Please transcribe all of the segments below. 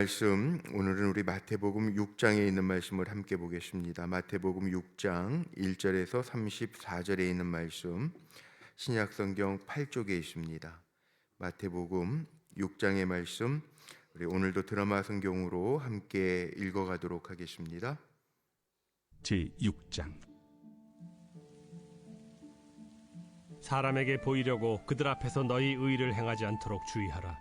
말씀, 오늘은 우리 마태복음 6장에 있는 말씀을 함께 보겠습니다. 마태복음 6장 1절에서 34절에 있는 말씀, 신약성경 8쪽에 있습니다. 마태복음 6장의 말씀, 우리 오늘도 드라마 성경으로 함께 읽어가도록 하겠습니다. 제6장. 사람에게 보이려고 그들 앞에서 너희 의를 행하지 않도록 주의하라.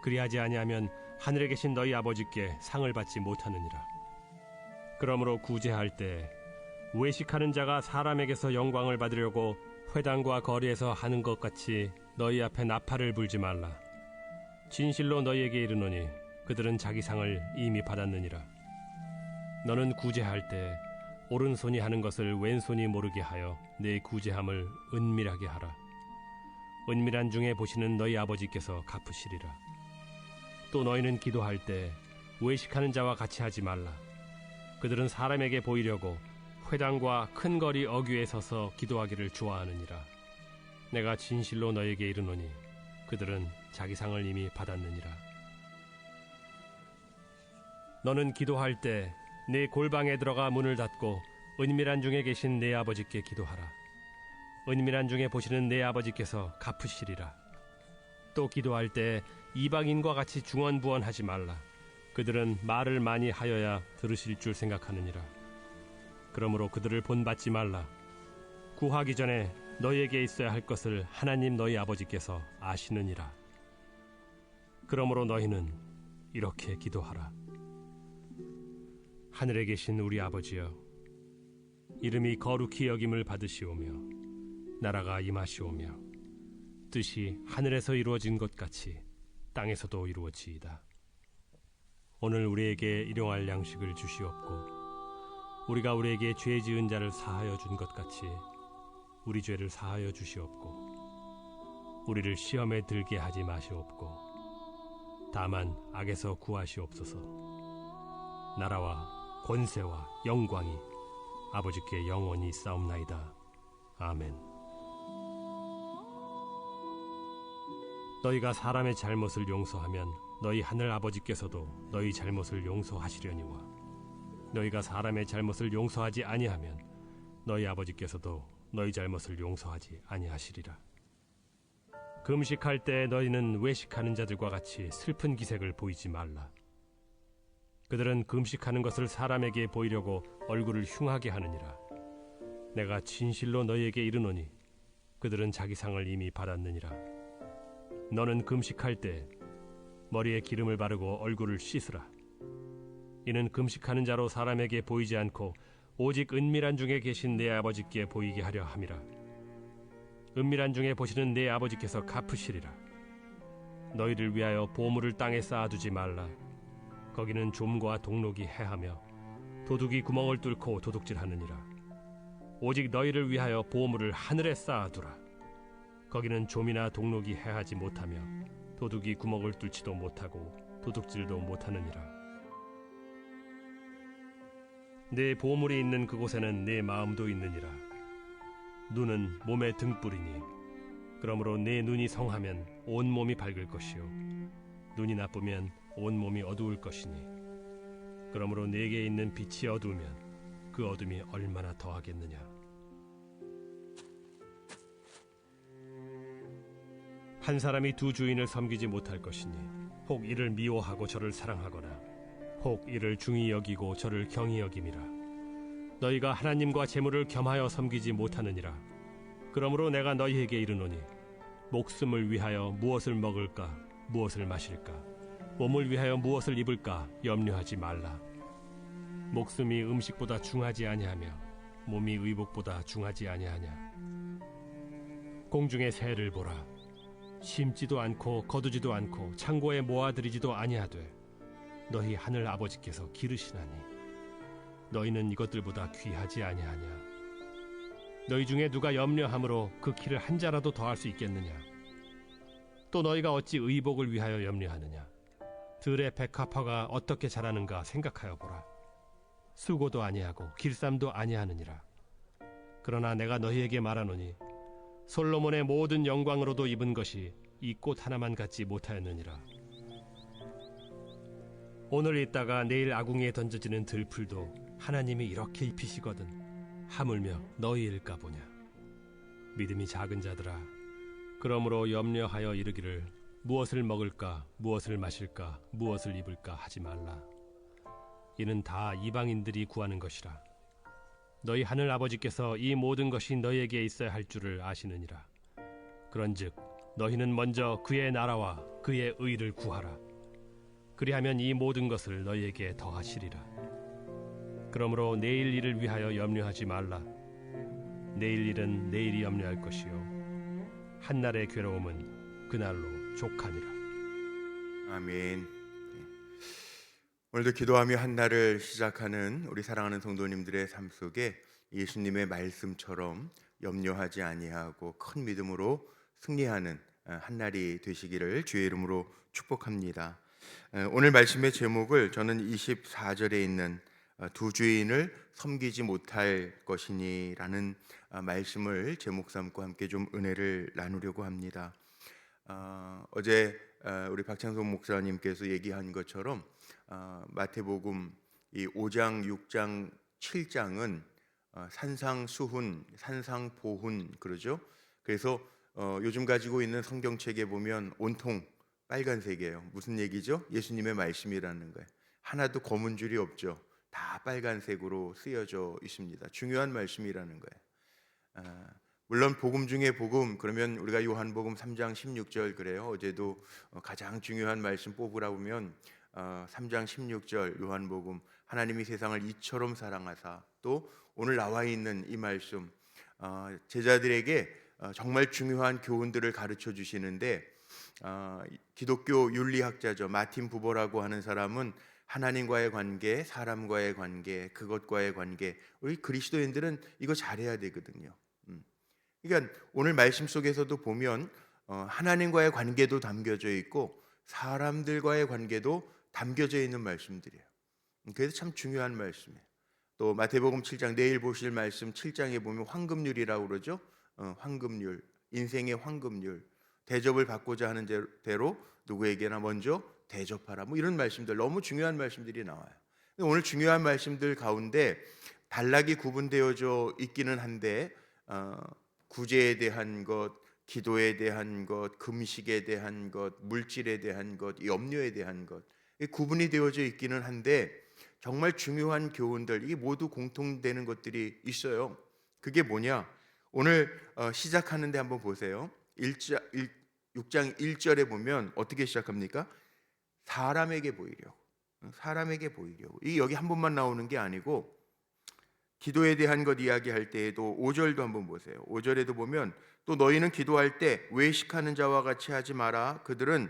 그리하지 아니하면 하늘에 계신 너희 아버지께 상을 받지 못하느니라. 그러므로 구제할 때 외식하는 자가 사람에게서 영광을 받으려고 회당과 거리에서 하는 것 같이 너희 앞에 나팔을 불지 말라. 진실로 너희에게 이르노니 그들은 자기 상을 이미 받았느니라. 너는 구제할 때 오른손이 하는 것을 왼손이 모르게 하여 내 구제함을 은밀하게 하라. 은밀한 중에 보시는 너희 아버지께서 갚으시리라. 또 너희는 기도할 때 외식하는 자와 같이 하지 말라. 그들은 사람에게 보이려고 회당과 큰 거리 어귀에 서서 기도하기를 좋아하느니라. 내가 진실로 너희에게 이르노니 그들은 자기 상을 이미 받았느니라. 너는 기도할 때 내 골방에 들어가 문을 닫고 은밀한 중에 계신 내 아버지께 기도하라. 은밀한 중에 보시는 내 아버지께서 갚으시리라. 또 기도할 때 이방인과 같이 중언부언하지 말라. 그들은 말을 많이 하여야 들으실 줄 생각하느니라. 그러므로 그들을 본받지 말라. 구하기 전에 너희에게 있어야 할 것을 하나님 너희 아버지께서 아시느니라. 그러므로 너희는 이렇게 기도하라. 하늘에 계신 우리 아버지여, 이름이 거룩히 여김을 받으시오며 나라가 임하시오며 뜻이 하늘에서 이루어진 것 같이 땅에서도 이루어지이다. 오늘 우리에게 일용할 양식을 주시옵고 우리가 우리에게 죄 지은 자를 사하여 준 것 같이 우리 죄를 사하여 주시옵고 우리를 시험에 들게 하지 마시옵고 다만 악에서 구하시옵소서. 나라와 권세와 영광이 아버지께 영원히 있사옵나이다. 아멘. 너희가 사람의 잘못을 용서하면 너희 하늘 아버지께서도 너희 잘못을 용서하시려니와 너희가 사람의 잘못을 용서하지 아니하면 너희 아버지께서도 너희 잘못을 용서하지 아니하시리라. 금식할 때 너희는 외식하는 자들과 같이 슬픈 기색을 보이지 말라. 그들은 금식하는 것을 사람에게 보이려고 얼굴을 흉하게 하느니라. 내가 진실로 너희에게 이르노니 그들은 자기 상을 이미 받았느니라. 너는 금식할 때 머리에 기름을 바르고 얼굴을 씻으라. 이는 금식하는 자로 사람에게 보이지 않고 오직 은밀한 중에 계신 내 아버지께 보이게 하려 함이라. 은밀한 중에 보시는 내 아버지께서 갚으시리라. 너희를 위하여 보물을 땅에 쌓아두지 말라. 거기는 좀과 동록이 해하며 도둑이 구멍을 뚫고 도둑질하느니라. 오직 너희를 위하여 보물을 하늘에 쌓아두라. 거기는 좀이나 동록이 해하지 못하며 도둑이 구멍을 뚫지도 못하고 도둑질도 못하느니라. 내 보물이 있는 그곳에는 내 마음도 있느니라. 눈은 몸의 등불이니 그러므로 내 눈이 성하면 온 몸이 밝을 것이요 눈이 나쁘면 온 몸이 어두울 것이니 그러므로 내게 있는 빛이 어두우면 그 어둠이 얼마나 더하겠느냐. 한 사람이 두 주인을 섬기지 못할 것이니 혹 이를 미워하고 저를 사랑하거나 혹 이를 중히 여기고 저를 경히 여김이라. 너희가 하나님과 재물을 겸하여 섬기지 못하느니라. 그러므로 내가 너희에게 이르노니 목숨을 위하여 무엇을 먹을까 무엇을 마실까 몸을 위하여 무엇을 입을까 염려하지 말라. 목숨이 음식보다 중하지 아니하며 몸이 의복보다 중하지 아니하냐. 공중의 새를 보라. 심지도 않고 거두지도 않고 창고에 모아들이지도 아니하되 너희 하늘 아버지께서 기르시나니 너희는 이것들보다 귀하지 아니하냐. 너희 중에 누가 염려함으로 그 키를 한 자라도 더할 수 있겠느냐. 또 너희가 어찌 의복을 위하여 염려하느냐. 들의 백합화가 어떻게 자라는가 생각하여 보라. 수고도 아니하고 길쌈도 아니하느니라. 그러나 내가 너희에게 말하노니 솔로몬의 모든 영광으로도 입은 것이 이 꽃 하나만 갖지 못하였느니라. 오늘 있다가 내일 아궁이에 던져지는 들풀도 하나님이 이렇게 입히시거든 하물며 너희일까 보냐. 믿음이 작은 자들아, 그러므로 염려하여 이르기를 무엇을 먹을까 무엇을 마실까 무엇을 입을까 하지 말라. 이는 다 이방인들이 구하는 것이라. 너희 하늘 아버지께서 이 모든 것이 너희에게 있어야 할 줄을 아시느니라. 그런즉 너희는 먼저 그의 나라와 그의 의를 구하라. 그리하면 이 모든 것을 너희에게 더하시리라. 그러므로 내일 일을 위하여 염려하지 말라. 내일 일은 내일이 염려할 것이요 한날의 괴로움은 그날로 족하니라. 아멘. 오늘도 기도하며 한 날을 시작하는 우리 사랑하는 성도님들의 삶 속에 예수님의 말씀처럼 염려하지 아니하고 큰 믿음으로 승리하는 한 날이 되시기를 주의 이름으로 축복합니다. 오늘 말씀의 제목을 저는 24절에 있는 두 주인을 섬기지 못할 것이니라는 말씀을 제목 삼고 함께 좀 은혜를 나누려고 합니다. 어제 우리 박창성 목사님께서 얘기한 것처럼 마태복음 이 5장, 6장, 7장은 산상수훈, 산상보훈 그러죠. 그래서 요즘 가지고 있는 성경책에 보면 온통 빨간색이에요. 무슨 얘기죠? 예수님의 말씀이라는 거예요. 하나도 검은 줄이 없죠. 다 빨간색으로 쓰여져 있습니다. 중요한 말씀이라는 거예요. 물론 복음 중에 복음 그러면 우리가 요한복음 3장 16절 그래요. 어제도 가장 중요한 말씀 뽑으라 보면 3장 16절 요한복음 하나님이 세상을 이처럼 사랑하사, 또 오늘 나와 있는 이 말씀 제자들에게 정말 중요한 교훈들을 가르쳐 주시는데 기독교 윤리학자죠. 마틴 부버라고 하는 사람은 하나님과의 관계, 사람과의 관계, 그것과의 관계, 우리 그리스도인들은 이거 잘해야 되거든요. 그러니까 오늘 말씀 속에서도 보면 하나님과의 관계도 담겨져 있고 사람들과의 관계도 담겨져 있는 말씀들이에요. 그래서 참 중요한 말씀이에요. 또 마태복음 7장 내일 보실 말씀 7장에 보면 황금률이라고 그러죠. 황금률, 인생의 황금률, 대접을 받고자 하는 대로 누구에게나 먼저 대접하라. 뭐 이런 말씀들, 너무 중요한 말씀들이 나와요. 오늘 중요한 말씀들 가운데 단락이 구분되어져 있기는 한데 구제에 대한 것, 기도에 대한 것, 금식에 대한 것, 물질에 대한 것, 염려에 대한 것 구분이 되어져 있기는 한데 정말 중요한 교훈들, 이게 모두 공통되는 것들이 있어요. 그게 뭐냐? 오늘 시작하는데 한번 보세요. 6장 1절에 보면 어떻게 시작합니까? 사람에게 보이려고. 사람에게 보이려고. 이게 여기 한 번만 나오는 게 아니고 기도에 대한 것 이야기할 때에도 5절도 한번 보세요. 5절에도 보면 또 너희는 기도할 때 외식하는 자와 같이 하지 마라. 그들은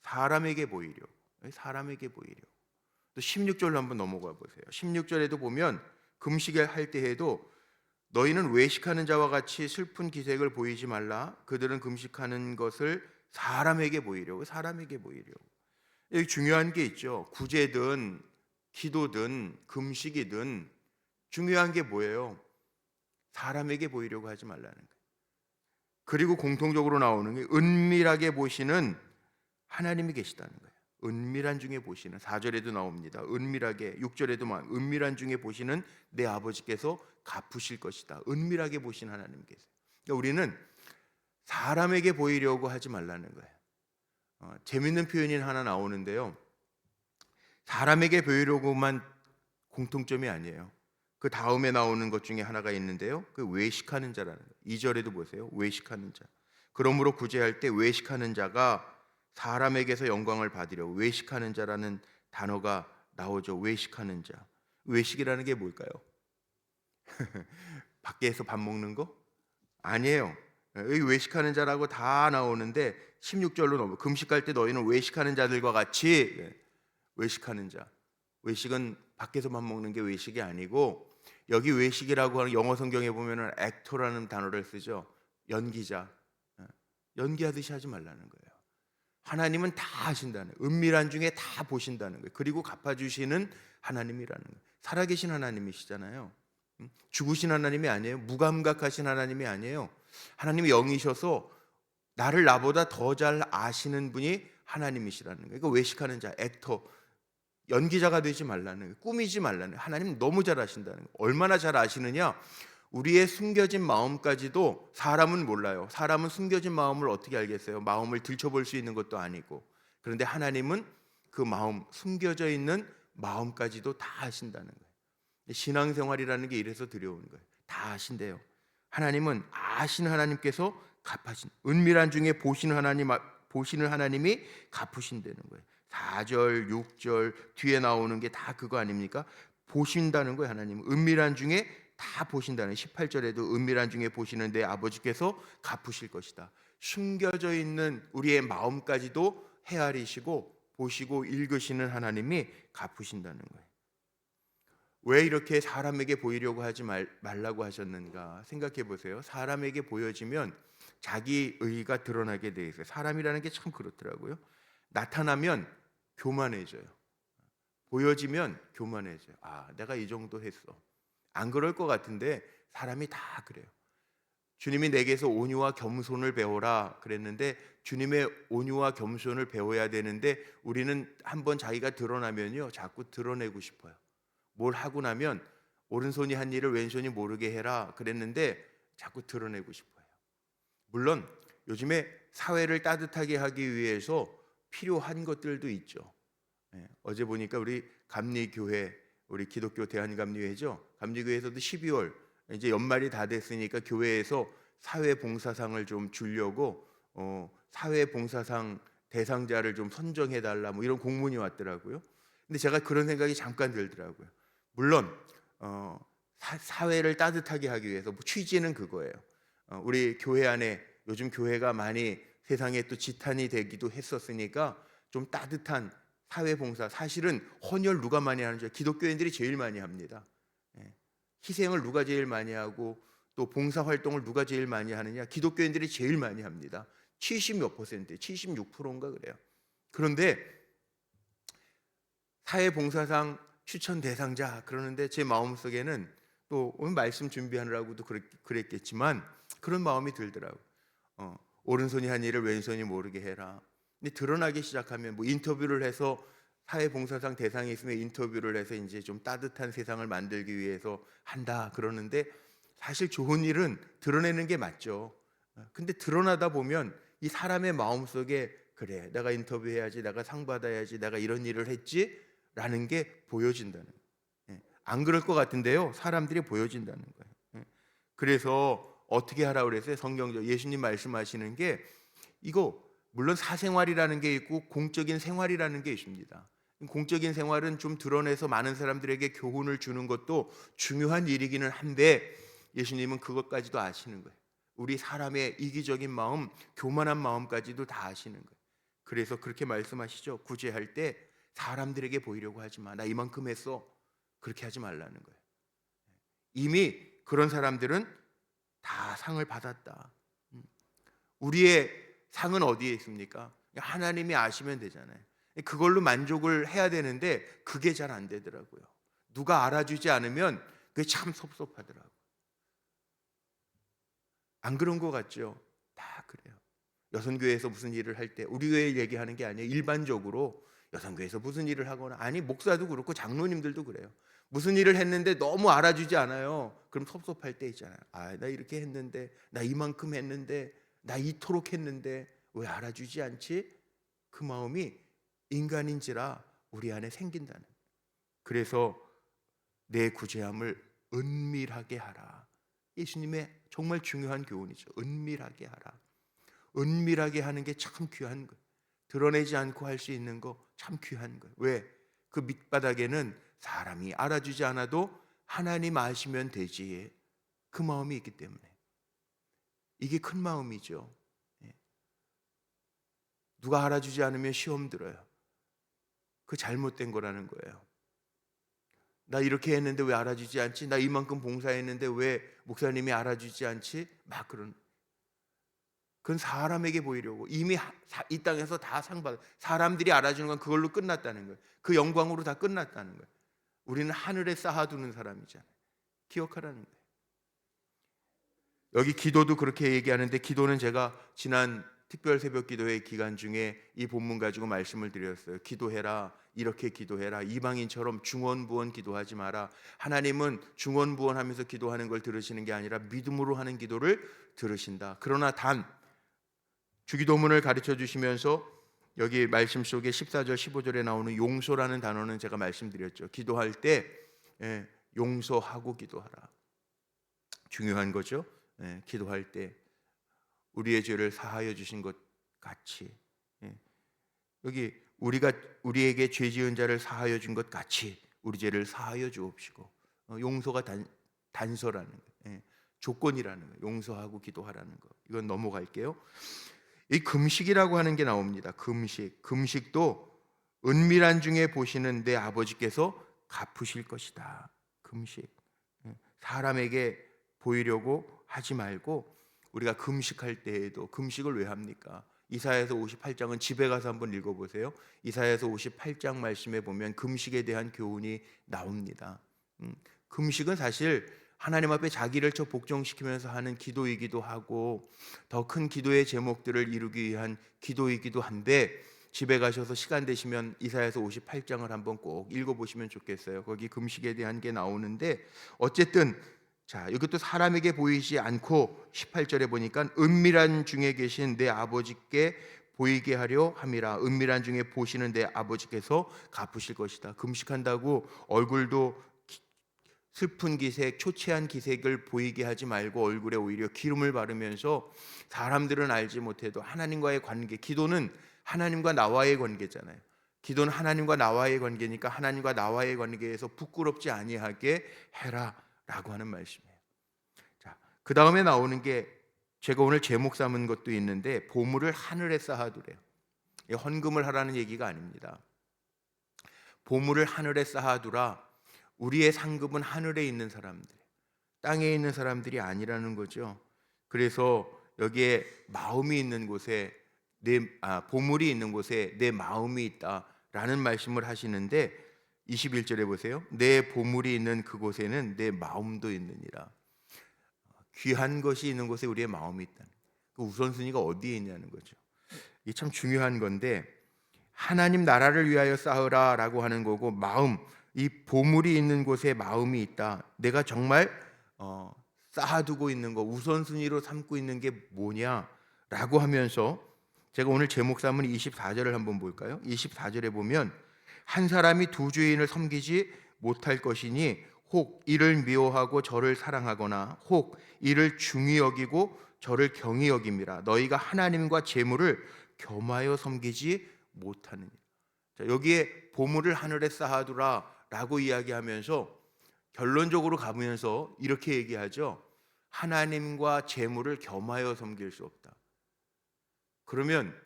사람에게 보이려고. 사람에게 보이려고. 또 16절로 한번 넘어가 보세요. 16절에도 보면 금식을 할 때에도 너희는 외식하는 자와 같이 슬픈 기색을 보이지 말라. 그들은 금식하는 것을 사람에게 보이려고. 사람에게 보이려고. 여기 중요한 게 있죠. 구제든 기도든 금식이든 중요한 게 뭐예요? 사람에게 보이려고 하지 말라는 거예요. 그리고 공통적으로 나오는 게 은밀하게 보시는 하나님이 계시다는 거예요. 은밀한 중에 보시는, 4절에도 나옵니다. 은밀하게, 6절에도 은밀한 중에 보시는 내 아버지께서 갚으실 것이다. 은밀하게 보신 하나님 계세요. 그러니까 우리는 사람에게 보이려고 하지 말라는 거예요. 재밌는 표현이 하나 나오는데요. 사람에게 보이려고만 공통점이 아니에요. 그 다음에 나오는 것 중에 하나가 있는데요. 그 외식하는 자라는 거예요. 2절에도 보세요. 외식하는 자. 그러므로 구제할 때 외식하는 자가 사람에게서 영광을 받으려고. 외식하는 자라는 단어가 나오죠. 외식하는 자. 외식이라는 게 뭘까요? 밖에서 밥 먹는 거? 아니에요. 여기 외식하는 자라고 다 나오는데 16절로 넘어. 금식할 때 너희는 외식하는 자들과 같이. 외식하는 자. 외식은 밖에서 밥 먹는 게 외식이 아니고, 여기 외식이라고 하는 영어 성경에 보면은 액터라는 단어를 쓰죠. 연기자. 연기하듯이 하지 말라는 거예요. 하나님은 다 하신다는 거예요. 은밀한 중에 다 보신다는 거예요. 그리고 갚아주시는 하나님이라는 거예요. 살아계신 하나님이시잖아요. 죽으신 하나님이 아니에요. 무감각하신 하나님이 아니에요. 하나님이 영이셔서 나를 나보다 더 잘 아시는 분이 하나님이시라는 거예요. 그러니까 외식하는 자, 액터, 연기자가 되지 말라는 거예요. 꾸미지 말라는 거예요. 하나님 너무 잘 아신다는 거예요. 얼마나 잘 아시느냐? 우리의 숨겨진 마음까지도 사람은 몰라요. 사람은 숨겨진 마음을 어떻게 알겠어요? 마음을 들춰볼 수 있는 것도 아니고. 그런데 하나님은 그 마음, 숨겨져 있는 마음까지도 다 아신다는 거예요. 신앙생활이라는 게 이래서 두려운 거예요. 다 아신대요. 하나님은 아신 하나님께서 갚으신, 은밀한 중에 보시는 하나님이 갚으신다는 거예요. 4절, 6절 뒤에 나오는 게 다 그거 아닙니까? 보신다는 거예요. 하나님은 은밀한 중에 다 보신다는. 18절에도 은밀한 중에 보시는 내 아버지께서 갚으실 것이다. 숨겨져 있는 우리의 마음까지도 헤아리시고 보시고 읽으시는 하나님이 갚으신다는 거예요. 왜 이렇게 사람에게 보이려고 하지 말라고 하셨는가 생각해 보세요. 사람에게 보여지면 자기 의의가 드러나게 돼 있어요. 사람이라는 게 참 그렇더라고요. 나타나면 교만해져요. 보여지면 교만해져요. 아, 내가 이 정도 했어. 안 그럴 것 같은데 사람이 다 그래요. 주님이 내게서 온유와 겸손을 배워라 그랬는데 주님의 온유와 겸손을 배워야 되는데 우리는 한번 자기가 드러나면요 자꾸 드러내고 싶어요. 뭘 하고 나면 오른손이 한 일을 왼손이 모르게 해라 그랬는데 자꾸 드러내고 싶어요. 물론 요즘에 사회를 따뜻하게 하기 위해서 필요한 것들도 있죠. 어제 보니까 우리 감리교회, 우리 기독교 대한감리회죠. 감리교회에서도 12월 이제 연말이 다 됐으니까 교회에서 사회봉사상을 좀 주려고 사회봉사상 대상자를 좀 선정해달라 뭐 이런 공문이 왔더라고요. 근데 제가 그런 생각이 잠깐 들더라고요. 물론 사회를 따뜻하게 하기 위해서 취지는 그거예요. 우리 교회 안에 요즘 교회가 많이 세상에 또 지탄이 되기도 했었으니까 좀 따뜻한 사회봉사. 사실은 헌혈 누가 많이 하는지 기독교인들이 제일 많이 합니다. 희생을 누가 제일 많이 하고 또 봉사활동을 누가 제일 많이 하느냐? 기독교인들이 제일 많이 합니다. 70몇 %, 76%인가 그래요. 그런데 사회봉사상 추천 대상자 그러는데 제 마음속에는 또 오늘 말씀 준비하느라고도 그랬겠지만 그런 마음이 들더라고요. 오른손이 한 일을 왼손이 모르게 해라. 근데 드러나기 시작하면 뭐 인터뷰를 해서 사회봉사상 대상이 있으면 인터뷰를 해서 이제 좀 따뜻한 세상을 만들기 위해서 한다 그러는데 사실 좋은 일은 드러내는 게 맞죠. 근데 드러나다 보면 이 사람의 마음속에 그래 내가 인터뷰해야지, 내가 상 받아야지, 내가 이런 일을 했지 라는 게 보여진다는 거예요. 안 그럴 것 같은데요 사람들이 보여진다는 거예요. 그래서 어떻게 하라고 그랬어요? 성경적 예수님 말씀하시는 게 이거 물론 사생활이라는 게 있고 공적인 생활이라는 게 있습니다. 공적인 생활은 좀 드러내서 많은 사람들에게 교훈을 주는 것도 중요한 일이기는 한데 예수님은 그것까지도 아시는 거예요. 우리 사람의 이기적인 마음, 교만한 마음까지도 다 아시는 거예요. 그래서 그렇게 말씀하시죠. 구제할 때 사람들에게 보이려고 하지 마. 나 이만큼 했어. 그렇게 하지 말라는 거예요. 이미 그런 사람들은 다 상을 받았다. 우리의 상은 어디에 있습니까? 하나님이 아시면 되잖아요. 그걸로 만족을 해야 되는데 그게 잘 안 되더라고요. 누가 알아주지 않으면 그게 참 섭섭하더라고요. 안 그런 것 같죠? 다 그래요. 여선교회에서 무슨 일을 할 때 우리 교회 얘기하는 게 아니에요. 일반적으로 여선교회에서 무슨 일을 하거나 아니 목사도 그렇고 장로님들도 그래요. 무슨 일을 했는데 너무 알아주지 않아요. 그럼 섭섭할 때 있잖아요. 아, 나 이렇게 했는데, 나 이만큼 했는데, 나 이토록 했는데 왜 알아주지 않지? 그 마음이 인간인지라 우리 안에 생긴다는. 그래서 내 구제함을 은밀하게 하라. 예수님의 정말 중요한 교훈이죠. 은밀하게 하라. 은밀하게 하는 게 참 귀한 거예요. 드러내지 않고 할 수 있는 거 참 귀한 거예요. 왜? 그 밑바닥에는 사람이 알아주지 않아도 하나님 아시면 되지. 그 마음이 있기 때문에. 이게 큰 마음이죠. 누가 알아주지 않으면 시험 들어요. 그 잘못된 거라는 거예요. 나 이렇게 했는데 왜 알아주지 않지? 나 이만큼 봉사했는데 왜 목사님이 알아주지 않지? 막 그건 사람에게 보이려고 이미 이 땅에서 다 상받아. 사람들이 알아주는 건 그걸로 끝났다는 거예요. 그 영광으로 다 끝났다는 거예요. 우리는 하늘에 쌓아두는 사람이잖아요. 기억하라는 거예요. 여기 기도도 그렇게 얘기하는데 기도는 제가 지난 특별 새벽 기도회 기간 중에 이 본문 가지고 말씀을 드렸어요. 기도해라, 이렇게 기도해라. 이방인처럼 중언부언 기도하지 마라. 하나님은 중언부언하면서 기도하는 걸 들으시는 게 아니라 믿음으로 하는 기도를 들으신다. 그러나 단 주기도문을 가르쳐 주시면서 여기 말씀 속에 14절 15절에 나오는 용서라는 단어는 제가 말씀드렸죠. 기도할 때 용서하고 기도하라. 중요한 거죠. 기도할 때 우리의 죄를 사하여 주신 것 같이, 여기 우리가 우리에게 죄 지은 자를 사하여 준 것 같이 우리 죄를 사하여 주옵시고, 용서가 단서라는 거, 조건이라는 거, 용서하고 기도하라는 거. 이건 넘어갈게요. 이 금식이라고 하는 게 나옵니다. 금식도 은밀한 중에 보시는 내 아버지께서 갚으실 것이다. 금식, 사람에게 보이려고 하지 말고 우리가 금식할 때에도, 금식을 왜 합니까? 이사야서 58장은 집에 가서 한번 읽어보세요. 이사야서 58장 말씀에 보면 금식에 대한 교훈이 나옵니다. 금식은 사실 하나님 앞에 자기를 복종시키면서 하는 기도이기도 하고 더 큰 기도의 제목들을 이루기 위한 기도이기도 한데, 집에 가셔서 시간 되시면 이사야서 58장을 한번 꼭 읽어보시면 좋겠어요. 거기 금식에 대한 게 나오는데, 어쨌든 자, 이것도 사람에게 보이지 않고 18절에 보니까 은밀한 중에 계신 내 아버지께 보이게 하려 함이라. 은밀한 중에 보시는 내 아버지께서 갚으실 것이다. 금식한다고 얼굴도 슬픈 기색, 초췌한 기색을 보이게 하지 말고 얼굴에 오히려 기름을 바르면서 사람들은 알지 못해도 하나님과의 관계, 기도는 하나님과 나와의 관계잖아요. 기도는 하나님과 나와의 관계니까 하나님과 나와의 관계에서 부끄럽지 아니하게 해라 라고 하는 말씀이에요. 자, 그 다음에 나오는 게 제가 오늘 제목 삼은 것도 있는데, 보물을 하늘에 쌓아두래요. 헌금을 하라는 얘기가 아닙니다. 보물을 하늘에 쌓아두라. 우리의 상급은 하늘에 있는 사람들, 땅에 있는 사람들이 아니라는 거죠. 그래서 여기에 마음이 있는 곳에 보물이 있는 곳에 내 마음이 있다라는 말씀을 하시는데, 21절에 보세요. 내 보물이 있는 그곳에는 내 마음도 있느니라. 귀한 것이 있는 곳에 우리의 마음이 있다. 그 우선순위가 어디에 있냐는 거죠. 이게 참 중요한 건데, 하나님 나라를 위하여 쌓으라라고 하는 거고, 마음, 이 보물이 있는 곳에 마음이 있다. 내가 정말 쌓아두고 있는 거, 우선순위로 삼고 있는 게 뭐냐라고 하면서, 제가 오늘 제목 삼은 24절을 한번 볼까요? 24절에 보면 한 사람이 두 주인을 섬기지 못할 것이니 혹 이를 미워하고 저를 사랑하거나 혹 이를 중히 여기고 저를 경히 여김이라. 너희가 하나님과 재물을 겸하여 섬기지 못하느니라. 자, 여기에 보물을 하늘에 쌓아두라 라고 이야기하면서 결론적으로 가면서 이렇게 얘기하죠. 하나님과 재물을 겸하여 섬길 수 없다. 그러면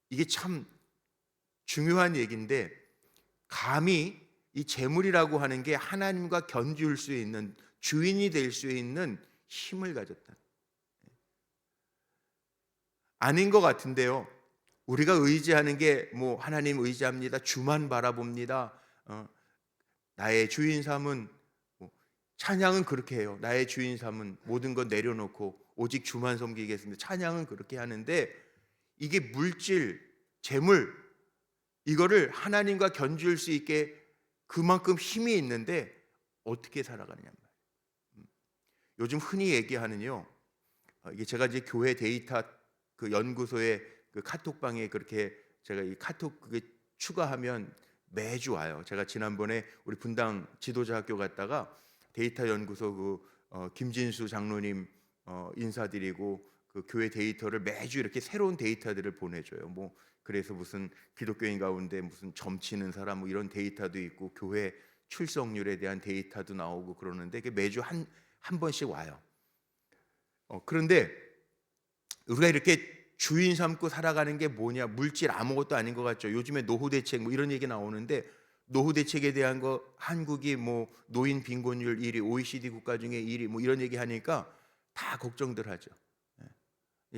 이게 참 중요한 얘기인데, 감히 이 재물이라고 하는 게 하나님과 견줄 수 있는, 주인이 될 수 있는 힘을 가졌다. 아닌 것 같은데요. 우리가 의지하는 게 하나님 의지합니다, 주만 바라봅니다, 나의 주인 삼은, 찬양은 그렇게 해요. 나의 주인 삼은 모든 것 내려놓고 오직 주만 섬기겠습니다. 찬양은 그렇게 하는데, 이게 물질, 재물, 이거를 하나님과 견줄 수 있게 그만큼 힘이 있는데 어떻게 살아가느냐 말이에요. 요즘 흔히 얘기하는요, 이게 제가 이제 교회 데이터 그 연구소의 그 카톡방에 그렇게 제가 이 카톡 그게 추가하면 매주 와요. 제가 지난번에 우리 분당 지도자 학교 갔다가 데이터 연구소 김진수 장로님 인사드리고 그 교회 데이터를 매주 이렇게 새로운 데이터들을 보내줘요. 그래서 무슨 기독교인 가운데 무슨 점치는 사람 이런 데이터도 있고 교회 출석률에 대한 데이터도 나오고 그러는데, 이게 매주 한 번씩 와요. 그런데 우리가 이렇게 주인 삼고 살아가는 게 뭐냐, 물질 아무것도 아닌 것 같죠. 요즘에 노후 대책 이런 얘기 나오는데, 노후 대책에 대한 거 한국이 노인 빈곤율 1위, OECD 국가 중에 1위 이런 얘기 하니까 다 걱정들 하죠.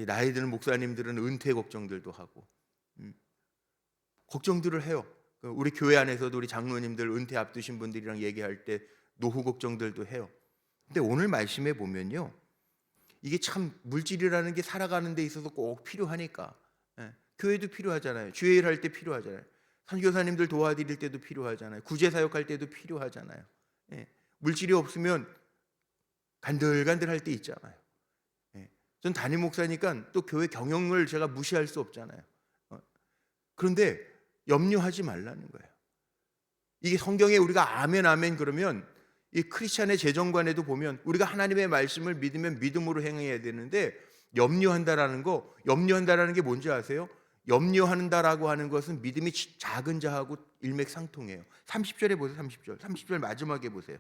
나이 드는 목사님들은 은퇴 걱정들도 하고 걱정들을 해요. 우리 교회 안에서도 우리 장로님들 은퇴 앞두신 분들이랑 얘기할 때 노후 걱정들도 해요. 근데 오늘 말씀에 보면요, 이게 참 물질이라는 게 살아가는 데 있어서 꼭 필요하니까. 교회도 필요하잖아요. 주일 할 때 필요하잖아요. 선교사님들 도와드릴 때도 필요하잖아요. 구제 사역할 때도 필요하잖아요. 물질이 없으면 간들간들 할 때 있잖아요. 전 담임 목사니까 또 교회 경영을 제가 무시할 수 없잖아요. 그런데 염려하지 말라는 거예요. 이게 성경에 우리가 아멘 아멘 그러면 이 크리스찬의 재정관에도 보면 우리가 하나님의 말씀을 믿으면 믿음으로 행해야 되는데 염려한다라는 게 뭔지 아세요? 염려한다라고 하는 것은 믿음이 작은 자하고 일맥상통해요. 30절에 보세요. 30절 마지막에 보세요.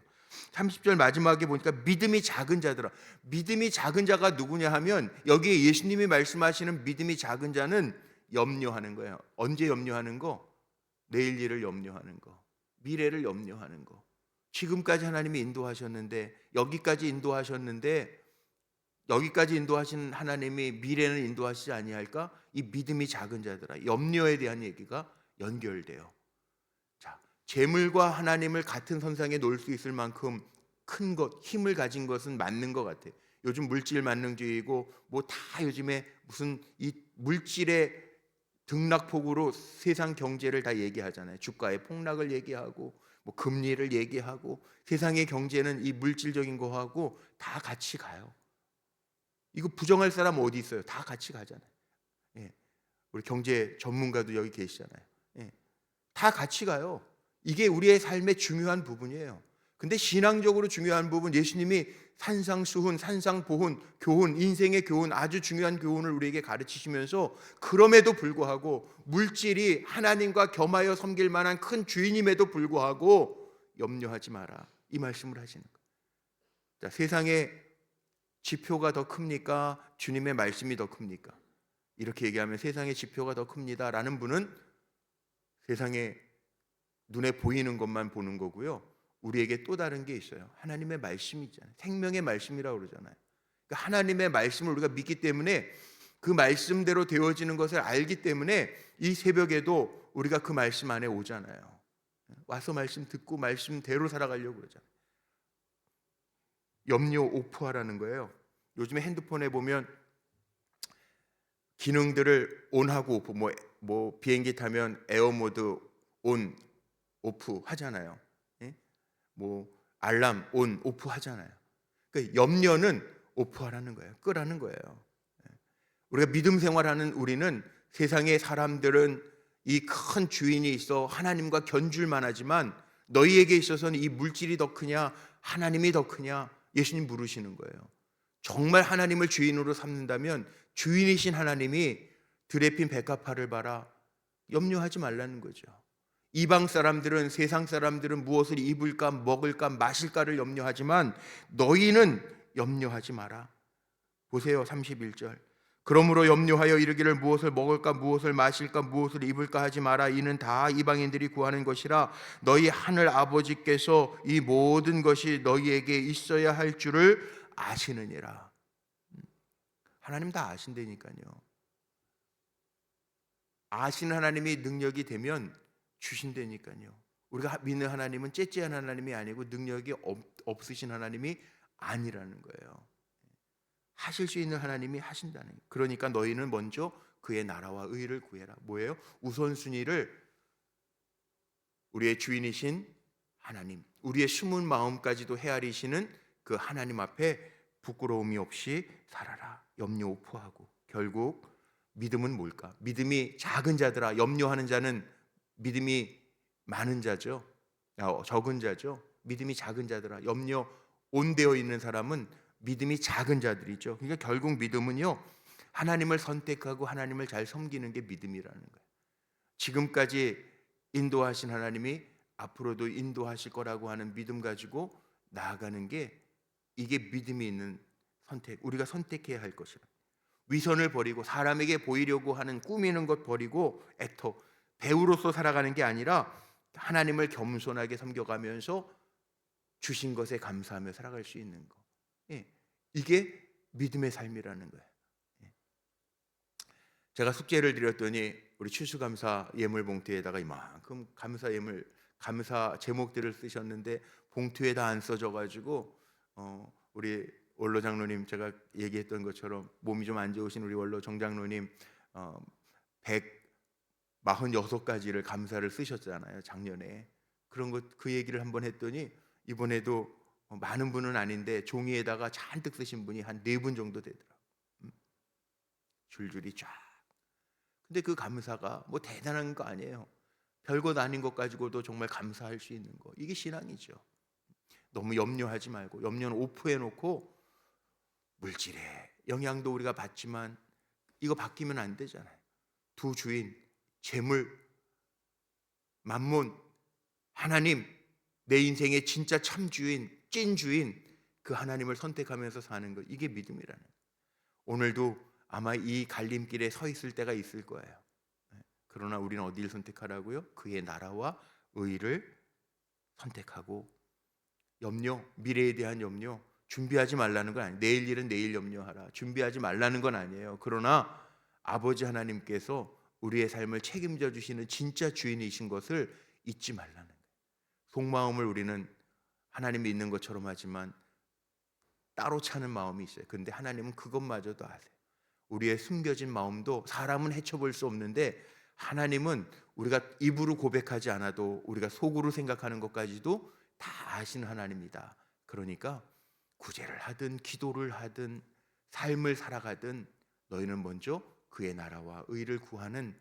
30절 마지막에 보니까 믿음이 작은 자들아. 믿음이 작은 자가 누구냐 하면 여기에 예수님이 말씀하시는 믿음이 작은 자는 염려하는 거예요. 언제 염려하는 거? 내일 일을 염려하는 거, 미래를 염려하는 거. 지금까지 하나님이 인도하셨는데 여기까지 인도하신 하나님이 미래는 인도하시지 아니할까? 이 믿음이 작은 자들아. 염려에 대한 얘기가 연결돼요. 자, 재물과 하나님을 같은 선상에 놓을 수 있을 만큼 큰 것, 힘을 가진 것은 맞는 것 같아요. 요즘 물질 만능주의고 뭐 다 요즘에 무슨 이 물질의 등락폭으로 세상 경제를 다 얘기하잖아요. 주가의 폭락을 얘기하고 뭐 금리를 얘기하고 세상의 경제는 이 물질적인 거하고 다 같이 가요. 이거 부정할 사람 어디 있어요? 다 같이 가잖아요. 우리 경제 전문가도 여기 계시잖아요. 다 같이 가요. 이게 우리의 삶의 중요한 부분이에요. 근데 신앙적으로 중요한 부분, 예수님이 산상수훈, 산상보훈, 교훈, 인생의 교훈, 아주 중요한 교훈을 우리에게 가르치시면서 그럼에도 불구하고 물질이 하나님과 겸하여 섬길 만한 큰 주인임에도 불구하고 염려하지 마라, 이 말씀을 하시는 거예요. 자, 세상의 지표가 더 큽니까? 주님의 말씀이 더 큽니까? 이렇게 얘기하면 세상의 지표가 더 큽니다 라는 분은 세상에 눈에 보이는 것만 보는 거고요. 우리에게 또 다른 게 있어요. 하나님의 말씀이 있잖아요. 생명의 말씀이라고 그러잖아요. 그러니까 하나님의 말씀을 우리가 믿기 때문에 그 말씀대로 되어지는 것을 알기 때문에 이 새벽에도 우리가 그 말씀 안에 오잖아요. 와서 말씀 듣고 말씀대로 살아가려고 그러잖아요. 염려 오프하라는 거예요. 요즘에 핸드폰에 보면 기능들을 온하고 오프, 뭐 비행기 타면 에어 모드 온 오프 하잖아요. 뭐 알람 온 오프 하잖아요. 그러니까 염려는 오프하라는 거예요. 끄라는 거예요. 우리가 믿음 생활하는 우리는 세상의 사람들은 이 큰 주인이 있어 하나님과 견줄만 하지만 너희에게 있어서는 이 물질이 더 크냐 하나님이 더 크냐 예수님 물으시는 거예요. 정말 하나님을 주인으로 삼는다면 주인이신 하나님이 들에 핀 백합화를 봐라, 염려하지 말라는 거죠. 이방 사람들은, 세상 사람들은 무엇을 입을까 먹을까 마실까를 염려하지만 너희는 염려하지 마라. 보세요. 31절. 그러므로 염려하여 이르기를 무엇을 먹을까 무엇을 마실까 무엇을 입을까 하지 마라. 이는 다 이방인들이 구하는 것이라. 너희 하늘 아버지께서 이 모든 것이 너희에게 있어야 할 줄을 아시느니라. 하나님 다 아신다니까요. 아시는 하나님이 능력이 되면 주신다니까요. 우리가 믿는 하나님은 째째한 하나님이 아니고 능력이 없으신 하나님이 아니라는 거예요. 하실 수 있는 하나님이 하신다는 거예요. 그러니까 너희는 먼저 그의 나라와 의를 구해라. 뭐예요? 우선순위를 우리의 주인이신 하나님, 우리의 숨은 마음까지도 헤아리시는 그 하나님 앞에 부끄러움이 없이 살아라. 염려 오프하고. 결국 믿음은 뭘까? 믿음이 작은 자들아. 염려하는 자는 믿음이 많은 자죠. 적은 자죠. 믿음이 작은 자들아. 염려 온되어 있는 사람은 믿음이 작은 자들이죠. 그러니까 결국 믿음은요, 하나님을 선택하고 하나님을 잘 섬기는 게 믿음이라는 거예요. 지금까지 인도하신 하나님이 앞으로도 인도하실 거라고 하는 믿음 가지고 나아가는 게, 이게 믿음이 있는 선택, 우리가 선택해야 할 것이라. 위선을 버리고 사람에게 보이려고 하는 꾸미는 것 버리고 액터, 배우로서 살아가는 게 아니라 하나님을 겸손하게 섬겨가면서 주신 것에 감사하며 살아갈 수 있는 거. 이게 믿음의 삶이라는 거예요. 제가 숙제를 드렸더니 우리 추수감사 예물 봉투에다가 이만큼 감사 예물, 감사 제목들을 쓰셨는데 봉투에 다 안 써져 가지고 우리 원로 장로님, 제가 얘기했던 것처럼 몸이 좀 안 좋으신 우리 원로 정 장로님 146가지를 감사를 쓰셨잖아요, 작년에. 그런 것, 그 얘기를 한번 했더니 이번에도 많은 분은 아닌데 종이에다가 잔뜩 쓰신 분이 한 4분 정도 되더라고요. 줄줄이 쫙. 근데 그 감사가 뭐 대단한 거 아니에요. 별것 아닌 것 가지고도 정말 감사할 수 있는 거, 이게 신앙이죠. 너무 염려하지 말고, 염려는 오프해 놓고, 물질에 영향도 우리가 받지만 이거 바뀌면 안 되잖아요. 두 주인, 재물, 만몬, 하나님, 내 인생의 진짜 참 주인, 찐 주인, 그 하나님을 선택하면서 사는 것, 이게 믿음이라는 거예요. 오늘도 아마 이 갈림길에 서 있을 때가 있을 거예요. 그러나 우리는 어디를 선택하라고요? 그의 나라와 의를 선택하고, 염려, 미래에 대한 염려, 준비하지 말라는 건 아니에요. 내일 일은 내일 염려하라, 준비하지 말라는 건 아니에요. 그러나 아버지 하나님께서 우리의 삶을 책임져 주시는 진짜 주인이신 것을 잊지 말라는 거예요. 속마음을 우리는 하나님이 있는 것처럼 하지만 따로 차는 마음이 있어요. 그런데 하나님은 그것마저도 아세요. 우리의 숨겨진 마음도 사람은 헤쳐볼 수 없는데, 하나님은 우리가 입으로 고백하지 않아도 우리가 속으로 생각하는 것까지도 다 아시는 하나님이다. 그러니까 구제를 하든 기도를 하든 삶을 살아가든 너희는 먼저 그의 나라와 의를 구하는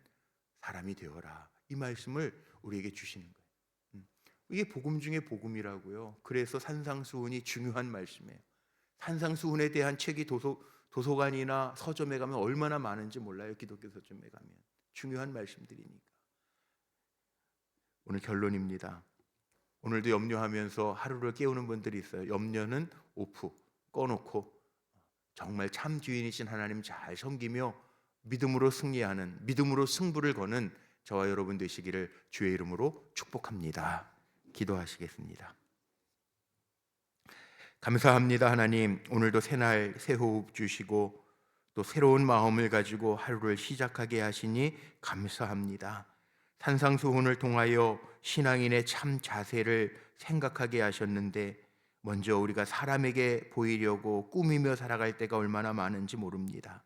사람이 되어라, 이 말씀을 우리에게 주시는 거예요. 이게 복음 중에 복음이라고요. 그래서 산상수훈이 중요한 말씀이에요. 산상수훈에 대한 책이 도서관이나 서점에 가면 얼마나 많은지 몰라요. 기독교 서점에 가면 중요한 말씀들이니까. 오늘 결론입니다. 오늘도 염려하면서 하루를 깨우는 분들이 있어요. 염려는 오프, 꺼놓고 정말 참 주인이신 하나님 잘 섬기며 믿음으로 승리하는, 믿음으로 승부를 거는 저와 여러분 되시기를 주의 이름으로 축복합니다. 기도하시겠습니다. 감사합니다. 하나님, 오늘도 새날 새 호흡 주시고 또 새로운 마음을 가지고 하루를 시작하게 하시니 감사합니다. 산상수훈을 통하여 신앙인의 참 자세를 생각하게 하셨는데, 먼저 우리가 사람에게 보이려고 꾸미며 살아갈 때가 얼마나 많은지 모릅니다.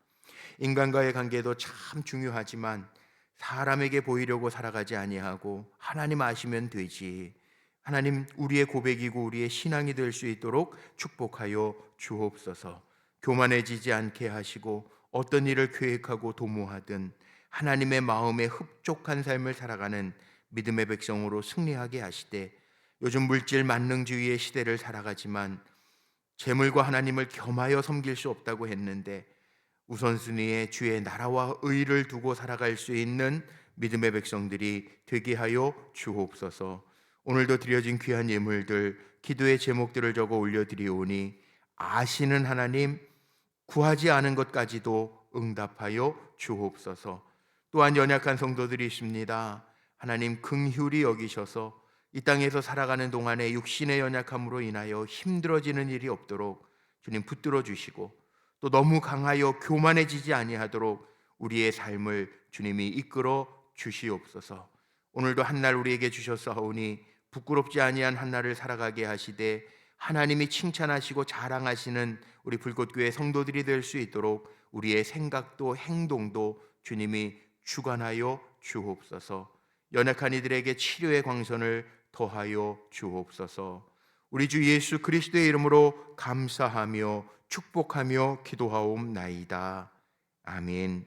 인간과의 관계도 참 중요하지만 사람에게 보이려고 살아가지 아니하고 하나님 아시면 되지, 하나님 우리의 고백이고 우리의 신앙이 될 수 있도록 축복하여 주옵소서. 교만해지지 않게 하시고 어떤 일을 계획하고 도모하든 하나님의 마음에 흡족한 삶을 살아가는 믿음의 백성으로 승리하게 하시되, 요즘 물질 만능주의의 시대를 살아가지만 재물과 하나님을 겸하여 섬길 수 없다고 했는데 우선순위에 주의 나라와 의를 두고 살아갈 수 있는 믿음의 백성들이 되게 하여 주옵소서. 오늘도 드려진 귀한 예물들, 기도의 제목들을 적어 올려드리오니 아시는 하나님, 구하지 않은 것까지도 응답하여 주옵소서. 또한 연약한 성도들이 있습니다. 하나님 긍휼히 여기셔서 이 땅에서 살아가는 동안에 육신의 연약함으로 인하여 힘들어지는 일이 없도록 주님 붙들어 주시고, 또 너무 강하여 교만해지지 아니하도록 우리의 삶을 주님이 이끌어 주시옵소서. 오늘도 한날 우리에게 주셨사오니 부끄럽지 아니한 한날을 살아가게 하시되 하나님이 칭찬하시고 자랑하시는 우리 불꽃교회 성도들이 될 수 있도록 우리의 생각도 행동도 주님이 주관하여 주옵소서. 연약한 이들에게 치료의 광선을 더하여 주옵소서. 우리 주 예수 그리스도의 이름으로 감사하며 축복하며 기도하옵나이다. 아멘.